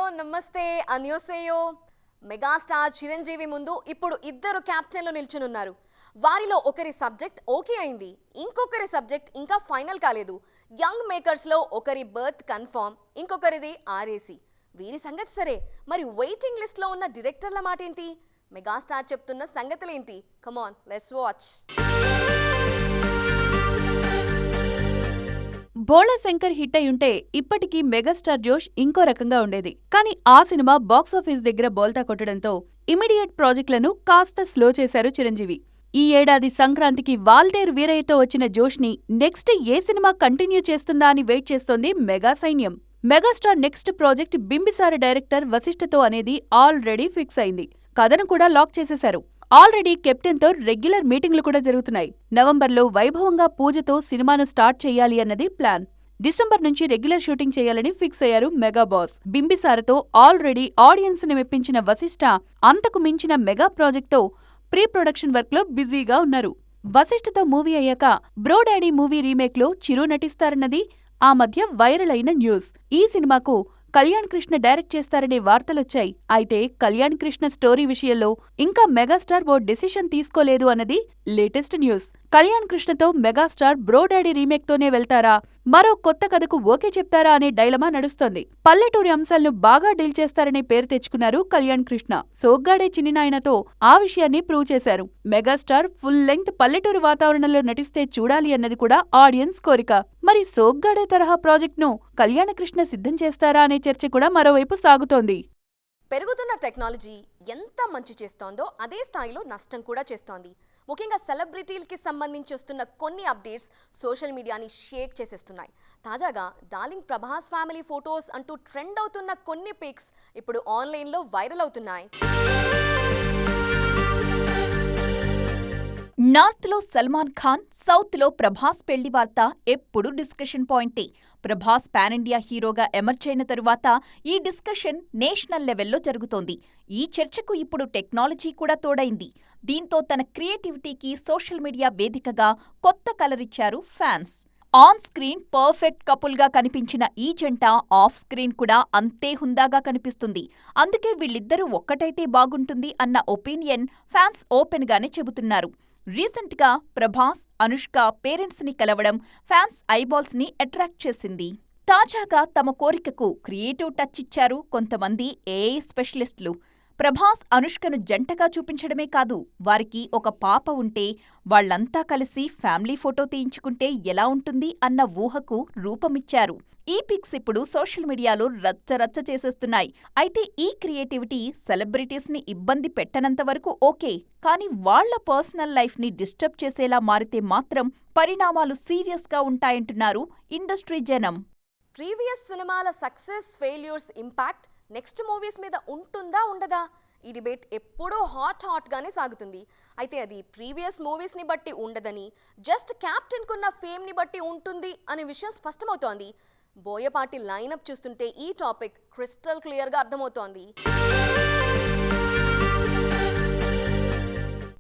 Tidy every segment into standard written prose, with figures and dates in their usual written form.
Hello నమస్తే అన్యోసేయో. Megastar Chiranjeevi ముందు ఇప్పుడు ఇద్దరు క్యాప్టెన్లు నిల్చునున్నారు. వారిలో ఒకరి సబ్జెక్ట్ ఓకే అయింది, ఇంకొకరి సబ్జెక్ట్ ఇంకా ఫైనల్ కాలేదు. యంగ్ మేకర్స్లో ఒకరి బర్త్ కన్ఫర్మ్, ఇంకొకరిది ఆర్ఏసీ. వీరి సంగతి సరే, మరి వెయిటింగ్ లిస్ట్లో ఉన్న డైరెక్టర్ల మాట ఏంటి? మెగాస్టార్ చెప్తున్న సంగతులేంటి? Come on let's watch. Bhola Shankar hit అయ్యుంటే ఇప్పటికీ మెగాస్టార్ జోష్ ఇంకో రకంగా ఉండేది. కానీ ఆ సినిమా బాక్సాఫీస్ దగ్గర బోల్తా కొట్టడంతో ఇమీడియట్ ప్రాజెక్టులను కాస్త స్లో చేశారు చిరంజీవి. ఈ ఏడాది సంక్రాంతికి వాల్తేరు వీరయ్యతో వచ్చిన జోష్ ని నెక్స్ట్ ఏ సినిమా కంటిన్యూ చేస్తుందా అని వెయిట్ చేస్తోంది మెగా సైన్యం. Megastar next project Bimbisara director వశిష్ఠతో అనేది ఆల్రెడీ ఫిక్స్ అయింది. కథను కూడా లాక్ చేసేశారు. ఆల్రెడీ కెప్టెన్తో రెగ్యులర్ మీటింగ్లు కూడా జరుగుతున్నాయి. నవంబర్లో వైభవంగా పూజతో సినిమాను స్టార్ట్ చేయాలి అన్నది ప్లాన్. డిసెంబర్ నుంచి రెగ్యులర్ షూటింగ్ చేయాలని ఫిక్స్ అయ్యారు మెగా బాస్. బింబిసారతో ఆల్రెడీ ఆడియన్స్ ని మెప్పించిన వశిష్ఠ అంతకు మించిన మెగా ప్రాజెక్ట్తో ప్రీ ప్రొడక్షన్ వర్క్ లో బిజీగా ఉన్నారు. వశిష్ఠతో మూవీ అయ్యాక బ్రో డాడీ మూవీ రీమేక్ లో చిరు నటిస్తారన్నది ఆ మధ్య వైరల్ అయిన న్యూస్. ఈ సినిమాకు కళ్యాణ్ కృష్ణ డైరెక్ట్ చేస్తారనే వార్తలొచ్చాయి. అయితే కళ్యాణ్ కృష్ణ స్టోరీ విషయంలో ఇంకా మెగాస్టార్ ఓ డెసిషన్ తీసుకోలేదు అన్నది లేటెస్ట్ న్యూస్. కళ్యాణ్ కృష్ణతో మెగాస్టార్ బ్రో డాడీ రీమేక్ తోనే వెళ్తారా, మరో కొత్త కథకు ఓకే చెప్తారా అనే డైలమా నడుస్తోంది. పల్లెటూరి అంశాలను బాగా డీల్ చేస్తారనే పేరు తెచ్చుకున్నారు కళ్యాణ్ కృష్ణ. సోగ్గాడే చిన్నినాయనతో ఆ విషయాన్ని ప్రూవ్ చేశారు. మెగాస్టార్ ఫుల్ లెంగ్త్ పల్లెటూరు వాతావరణంలో నటిస్తే చూడాలి అన్నది కూడా ఆడియన్స్ కోరిక. మరి సోగ్గాడే తరహా ప్రాజెక్ట్ ను కళ్యాణకృష్ణ సిద్ధం చేస్తారా అనే చర్చ కూడా మరోవైపు సాగుతోంది. పెరుగుతున్న టెక్నాలజీ ఎంత మంచి చేస్తోందో అదే స్థాయిలో నష్టం కూడా చేస్తోంది. ముఖ్యంగా సెలబ్రిటీలకి సంబంధించి వస్తున్న కొన్ని అప్డేట్స్ సోషల్ మీడియాని షేక్ చేసేస్తున్నాయి. తాజాగా డార్లింగ్ ప్రభాస్ ఫ్యామిలీ ఫోటోస్ అంటూ ట్రెండ్ అవుతున్న కొన్ని పిక్స్ ఇప్పుడు ఆన్లైన్లో వైరల్ అవుతున్నాయి. నార్త్ లో సల్మాన్ ఖాన్, సౌత్ లో ప్రభాస్ పెళ్లి వార్త ఎప్పుడు డిస్కషన్ పాయింటే. ప్రభాస్ పాన్ ఇండియా హీరోగా ఎమర్జ్ అయిన తరువాత ఈ డిస్కషన్ నేషనల్ లెవెల్లో జరుగుతోంది. ఈ చర్చకు ఇప్పుడు టెక్నాలజీ కూడా తోడైంది. దీంతో తన క్రియేటివిటీకి సోషల్ మీడియా వేదికగా కొత్త కలరిచ్చారు fans. On screen perfect couple గా కనిపించిన ఈ జంట ఆఫ్ స్క్రీన్ కూడా అంతే హుందాగా కనిపిస్తుంది. అందుకే వీళ్ళిద్దరూ ఒక్కటైతే బాగుంటుంది అన్న ఒపీనియన్ ఫ్యాన్స్ ఓపెన్ గానే చెబుతున్నారు. రీసెంట్ గా ప్రభాస్, అనుష్క పేరెంట్స్ ని కలవడం ఫ్యాన్స్ ఐబాల్స్ ని అట్రాక్ట్ చేసింది. తాజాగా తమ కోరికకు క్రియేటివ్ టచ్ ఇచ్చారు కొంతమంది ఏఐ స్పెషలిస్టులు. ప్రభాస్, అనుష్కను జంటగా చూపించడమే కాదు, వారికి ఒక పాప ఉంటే వాళ్లంతా కలిసి ఫ్యామిలీ ఫోటో తీయించుకుంటే ఎలా ఉంటుంది అన్న ఊహకు రూపమిచ్చారు. ఈ పిక్స్ ఇప్పుడు సోషల్ మీడియాలో రచ్చరచ్చ చేసేస్తున్నాయి. అయితే ఈ క్రియేటివిటీ సెలబ్రిటీస్ ని ఇబ్బంది పెట్టనంతవరకు ఓకే, కానీ వాళ్ల పర్సనల్ లైఫ్ ని డిస్టర్బ్ చేసేలా మారితే మాత్రం పరిణామాలు సీరియస్ గా ఉంటాయంటున్నారు ఇండస్ట్రీ జనం. ప్రీవియస్ సినిమాల success, failures impact next movies మీద ఉంటుందా ఉండదా? ఈ డిబేట్ ఎప్పుడూ హాట్ గానే సాగుతుంది. అయితే అది ప్రీవియస్ మూవీస్ని బట్టి ఉండదని, జస్ట్ క్యాప్టెన్ కున్న ఫేమ్ని బట్టి ఉంటుంది అనే విషయం స్పష్టమవుతోంది. బోయపాటి లైనప్ చూస్తుంటే ఈ టాపిక్ క్రిస్టల్ క్లియర్గా అర్థమవుతోంది.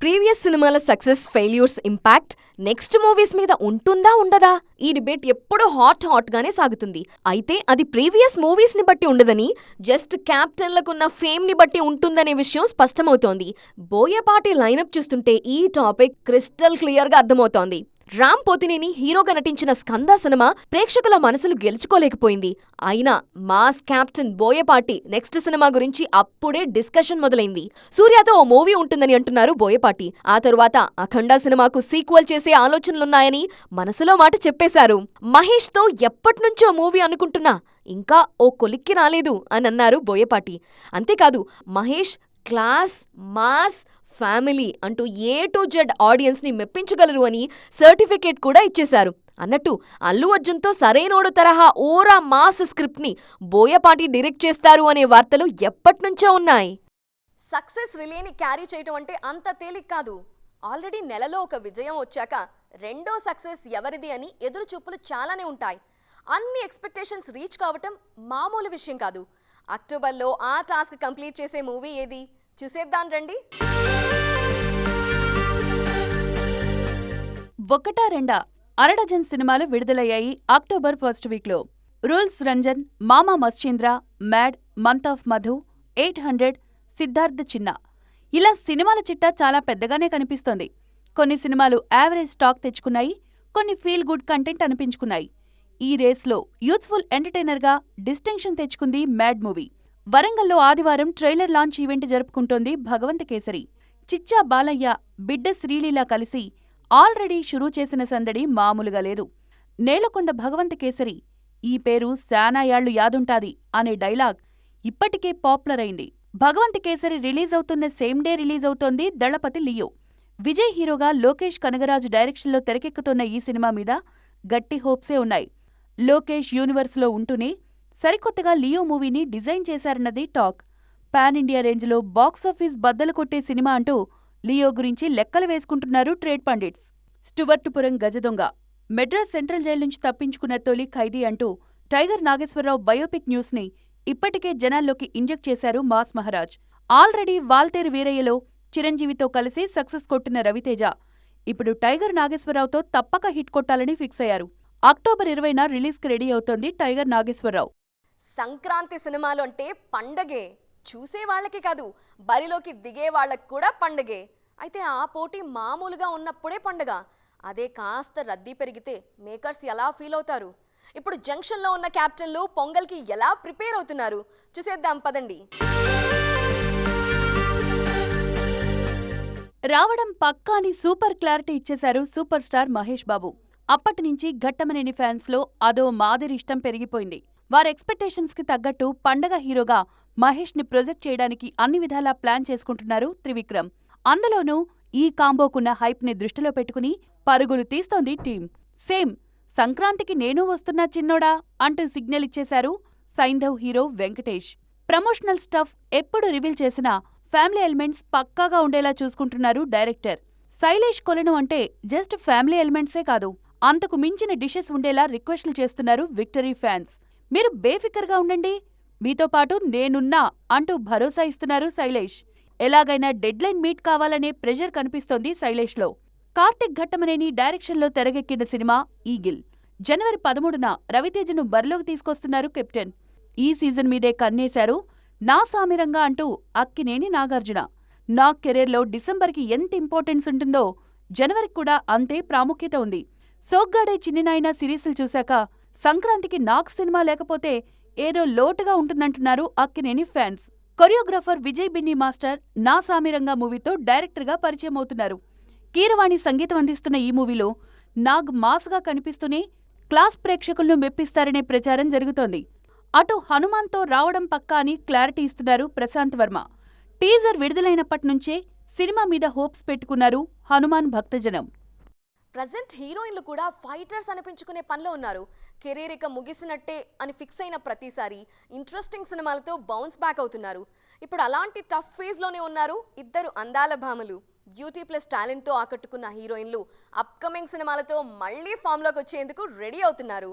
ప్రీవియస్ సినిమాల success, failures impact next movies మీద ఉంటుందా ఉండదా? ఈ డిబేట్ ఎప్పుడూ హాట్ గానే సాగుతుంది. అయితే అది ప్రీవియస్ మూవీస్ ని బట్టి ఉండదని, జస్ట్ క్యాప్టెన్లకున్న ఫేమ్ ని బట్టి ఉంటుందనే విషయం స్పష్టమవుతోంది. బోయపాటి లైనప్ చూస్తుంటే ఈ టాపిక్ క్రిస్టల్ క్లియర్ గా అర్థమవుతోంది. రామ్ పోతినేని హీరోగా నటించిన స్కంద సినిమా ప్రేక్షకుల మనసులు గెలుచుకోలేకపోయింది. అయినా mass captain Boyapati next cinema గురించి అప్పుడే డిస్కషన్ మొదలైంది. సూర్యతో ఓ మూవీ ఉంటుందని అంటున్నారు బోయపాటి. ఆ తరువాత అఖండ సినిమాకు సీక్వెల్ చేసే ఆలోచనలున్నాయని మనసులో మాట చెప్పేశారు. మహేష్ తో ఎప్పటినుంచో మూవీ అనుకుంటున్నా, ఇంకా ఓ కొలిక్కి రాలేదు అని అన్నారు బోయపాటి. అంతేకాదు మహేష్ క్లాస్, మాస్, ఫ్యామిలీ అంటూ ఏ టు జెడ్ ఆడియన్స్ ని మెప్పించగలరు అని సర్టిఫికేట్ కూడా ఇచ్చేశారు. అన్నట్టు అల్లు అర్జున్తో సరైనోడు తరహా ఓరా మాస్ స్క్రిప్ట్ ని బోయపాటి డైరెక్ట్ చేస్తారు అనే వార్తలు ఎప్పటినుంచో ఉన్నాయి. సక్సెస్ రిలేని క్యారీ చేయటం అంటే అంత తేలిక కాదు. ఆల్రెడీ నెలలో ఒక విజయం వచ్చాక రెండో సక్సెస్ ఎవరిది అని ఎదురు చూపులు చాలానే ఉంటాయి. అన్ని ఎక్స్పెక్టేషన్స్ రీచ్ కావటం మామూలు విషయం కాదు. అక్టోబర్లో ఆ టాస్క్ కంప్లీట్ చేసే మూవీ ఏది? చూసేద్దాం రండి. ఒకటా రెండా అరడజన్ సినిమాలు విడుదలయ్యాయి అక్టోబర్ ఫస్ట్ వీక్లో. రూల్స్ రంజన్, మామా Mascheendra, mad, month of Madhu, 800, Siddharth చిన్న. ఇలా సినిమాల చిట్టా చాలా పెద్దగానే కనిపిస్తోంది. కొన్ని సినిమాలు యావరేజ్ స్టాక్ తెచ్చుకున్నాయి, కొన్ని ఫీల్ గుడ్ కంటెంట్ అనిపించుకున్నాయి. ఈ రేస్లో యూత్ఫుల్ ఎంటర్టైనర్గా డిస్టింక్షన్ తెచ్చుకుంది మ్యాడ్ మూవీ. వరంగల్లో ఆదివారం ట్రైలర్ లాంచ్ ఈవెంట్ జరుపుకుంటోంది భగవంత్ కేసరి. చిచ్చా బాలయ్య, బిడ్డ శ్రీలీల కలిసి ఆల్రెడీ షురూ చేసిన సందడి మామూలుగా లేదు. నేలకొండ భగవంత్ కేసరి, ఈ పేరు శానా యాళ్లు యాదుంటాది అనే డైలాగ్ ఇప్పటికే పాపులర్ అయింది. భగవంత్ కేసరి రిలీజ్ అవుతున్న సేమ్ డే రిలీజ్ అవుతోంది దళపతి లియో. విజయ్ హీరోగా లోకేష్ కనగరాజు డైరెక్షన్లో తెరకెక్కుతున్న ఈ సినిమా మీద గట్టి హోప్సే ఉన్నాయి. లోకేష్ యూనివర్స్లో ఉంటూనే సరికొత్తగా లియో మూవీని డిజైన్ చేశారన్నది టాక్. పాన్ ఇండియా రేంజ్లో బాక్సాఫీస్ బద్దలు కొట్టే సినిమా అంటూ లియో గురించి లెక్కలు వేసుకుంటున్నారు ట్రేడ్ పండిట్స్. స్టువర్టుపురం గజదొంగ, మెడ్రాస్ సెంట్రల్ జైలు నుంచి తప్పించుకున్న తొలి ఖైదీ అంటూ టైగర్ నాగేశ్వరరావు బయోపిక్ న్యూస్ని ఇప్పటికే జనాల్లోకి ఇంజెక్ట్ చేశారు మాస్ మహారాజ్. ఆల్రెడీ వాల్తేరు వీరయ్యలో చిరంజీవితో కలిసి సక్సెస్ కొట్టిన రవితేజ ఇప్పుడు టైగర్ నాగేశ్వరరావుతో తప్పక హిట్ కొట్టాలని ఫిక్స్ అయ్యారు. అక్టోబర్ 20న రిలీజ్కి రెడీ అవుతోంది టైగర్ నాగేశ్వరరావు. సంక్రాంతి సినిమాలు అంటే పండగే. చూసే వాళ్ళకి కాదు, బరిలోకి దిగే వాళ్ళకి కూడా పండగే. అయితే ఆ పోటీ మామూలుగా ఉన్నప్పుడే పండగ. అదే కాస్త రద్దీ పెరిగితే మేకర్స్ ఎలా ఫీల్ అవుతారు? ఇప్పుడు జంక్షన్లో ఉన్న క్యాప్టెన్లు పొంగల్కి ఎలా ప్రిపేర్ అవుతున్నారు చూసేద్దాం పదండి. రావడం పక్కా అని సూపర్ క్లారిటీ ఇచ్చేశారు సూపర్ స్టార్ మహేష్ బాబు. అప్పటినుంచి ఘట్టమనేని ఫ్యాన్స్లో అదో మాదిరి ఇష్టం పెరిగిపోయింది. వారి ఎక్స్పెక్టేషన్స్కి తగ్గట్టు పండగ హీరోగా మహేష్ని ప్రొజెక్ట్ చేయడానికి అన్ని విధాలా ప్లాన్ చేసుకుంటున్నారు త్రివిక్రమ్. అందులోనూ ఈ కాంబోకున్న హైప్ని దృష్టిలో పెట్టుకుని పరుగులు తీస్తోంది టీం. సేమ్ సంక్రాంతికి నేను వస్తున్నా చిన్నోడా అంటూ సిగ్నల్ ఇచ్చేశారు Saindhav hero Venkatesh. Promotional stuff ఎప్పుడు రివీల్ చేసినా ఫ్యామిలీ ఎలిమెంట్స్ పక్కాగా ఉండేలా చూసుకుంటున్నారు డైరెక్టర్. శైలేష్ కొలను అంటే జస్ట్ ఫ్యామిలీ ఎలిమెంట్సే కాదు, అంతకు మించిన డిషెస్ ఉండేలా రిక్వెస్ట్లు చేస్తున్నారు విక్టరీ ఫ్యాన్స్. మీరు బేఫికర్గా ఉండండి, మీతో పాటు నేనున్నా అంటూ భరోసా ఇస్తున్నారు శైలేష్. ఎలాగైనా డెడ్లైన్ మీట్ కావాలనే ప్రెషర్ కనిపిస్తోంది శైలేష్లో. కార్తిక్ ఘట్టమనేని డైరెక్షన్లో తెరకెక్కిన సినిమా ఈగిల్. జనవరి 13న రవితేజను బరిలోకి తీసుకొస్తున్నారు కెప్టెన్. ఈ సీజన్ మీదే కన్నేశారు నా సామిరంగా అంటూ అక్కినేని నాగార్జున. నా కెరీర్లో డిసెంబర్కి ఎంత ఇంపార్టెన్స్ ఉంటుందో జనవరికి కూడా అంతే ప్రాముఖ్యత ఉంది. సోగ్గాడే చిన్నినాయన సిరీస్లు చూశాక సంక్రాంతికి నాకు సినిమా లేకపోతే ఏదో లోటుగా ఉంటుందంటున్నారు Akkineni fans. Choreographer Vijay Binny master నా సామిరంగా మూవీతో డైరెక్టర్గా పరిచయం అవుతున్నారు. కీరవాణి సంగీతం అందిస్తున్న ఈ మూవీలో నాగ్ మాస్గా కనిపిస్తూనే క్లాస్ ప్రేక్షకులను మెప్పిస్తారనే ప్రచారం జరుగుతోంది. అటు హనుమాన్తో రావడం పక్కా అని క్లారిటీ ఇస్తున్నారు ప్రశాంత్ వర్మ. టీజర్ విడుదలైనప్పటినుంచే సినిమా మీద హోప్స్ పెట్టుకున్నారు హనుమాన్ భక్తజనం. ప్రజెంట్ హీరోయిన్లు కూడా ఫైటర్స్ అనిపించుకునే పనిలో ఉన్నారు. కెరీర్ ఇక ముగిసినట్టే అని ఫిక్స్ అయిన ప్రతిసారి ఇంట్రెస్టింగ్ సినిమాలతో బౌన్స్ బ్యాక్ అవుతున్నారు. ఇప్పుడు అలాంటి టఫ్ ఫేజ్లోనే ఉన్నారు ఇద్దరు అందాల భామలు. బ్యూటీ ప్లస్ టాలెంట్తో ఆకట్టుకున్న హీరోయిన్లు అప్కమింగ్ సినిమాలతో మళ్లీ ఫామ్లోకి వచ్చేందుకు రెడీ అవుతున్నారు.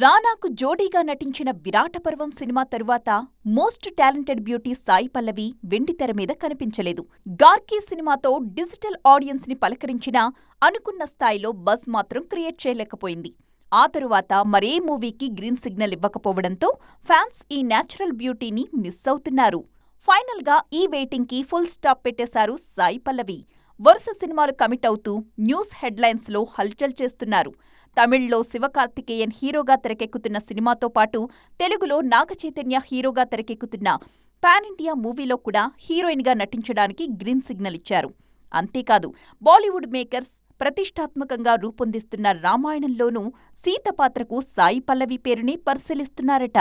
రానాకు జోడీగా నటించిన విరాట పర్వం సినిమా తరువాత most talented beauty Sai Pallavi వెండితెర మీద కనిపించలేదు. గార్కీ సినిమాతో డిజిటల్ ఆడియన్స్ ని పలకరించినా అనుకున్న స్థాయిలో బజ్ మాత్రం క్రియేట్ చేయలేకపోయింది. ఆ తరువాత మరే మూవీకి గ్రీన్ సిగ్నల్ ఇవ్వకపోవడంతో ఫ్యాన్స్ ఈ న్యాచురల్ బ్యూటీని మిస్ అవుతున్నారు. ఫైనల్గా ఈ వెయిటింగ్కి ఫుల్ స్టాప్ పెట్టేశారు సాయి పల్లవి. వరుస సినిమాలు కమిట్ అవుతూ న్యూస్ హెడ్లైన్స్లో హల్చల్ చేస్తున్నారు. తమిళ్లో శివకార్తికేయన్ హీరోగా తెరకెక్కుతున్న సినిమాతో పాటు తెలుగులో నాగచైతన్య హీరోగా తెరకెక్కుతున్న పాన్ ఇండియా మూవీలో కూడా హీరోయిన్గా నటించడానికి గ్రీన్ సిగ్నల్ ఇచ్చారు. అంతేకాదు బాలీవుడ్ మేకర్స్ ప్రతిష్టాత్మకంగా రూపొందిస్తున్న రామాయణంలోనూ సీత పాత్రకు సాయి పల్లవి పేరుని పరిశీలిస్తున్నారట.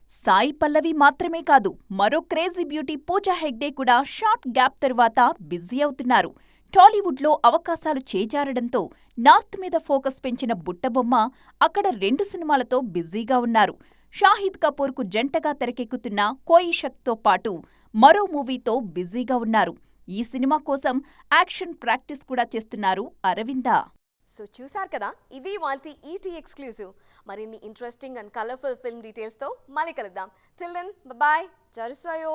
సాయి పల్లవి మాత్రమే కాదు, మరో క్రేజీ బ్యూటీ పూజా హెగ్డే కూడా షార్ట్ గ్యాప్ తరువాత బిజీ అవుతున్నారు. టాలీవుడ్లో అవకాశాలు చేజారడంతో నార్త్ మీద ఫోకస్ పెంచిన బుట్టబొమ్మ అక్కడ 2 సినిమాలతో బిజీగా ఉన్నారు. షాహిద్ కపూర్కు జంటగా తెరకెక్కుతున్న కోయి శక్తితో పాటు మరో మూవీతో బిజీగా ఉన్నారు. ఈ సినిమా కోసం యాక్షన్ ప్రాక్టీస్ కూడా చేస్తున్నారు అరవింద. సో చూసారు కదా, ఇది వాల్టి ఈటీ ఎక్స్క్లూజివ్. మరిన్ని ఇంట్రెస్టింగ్ అండ్ కలర్ఫుల్ ఫిల్మ్ డీటెయిల్స్తో మళ్ళీ కలుద్దాం. Till then bye, జరుసాయో.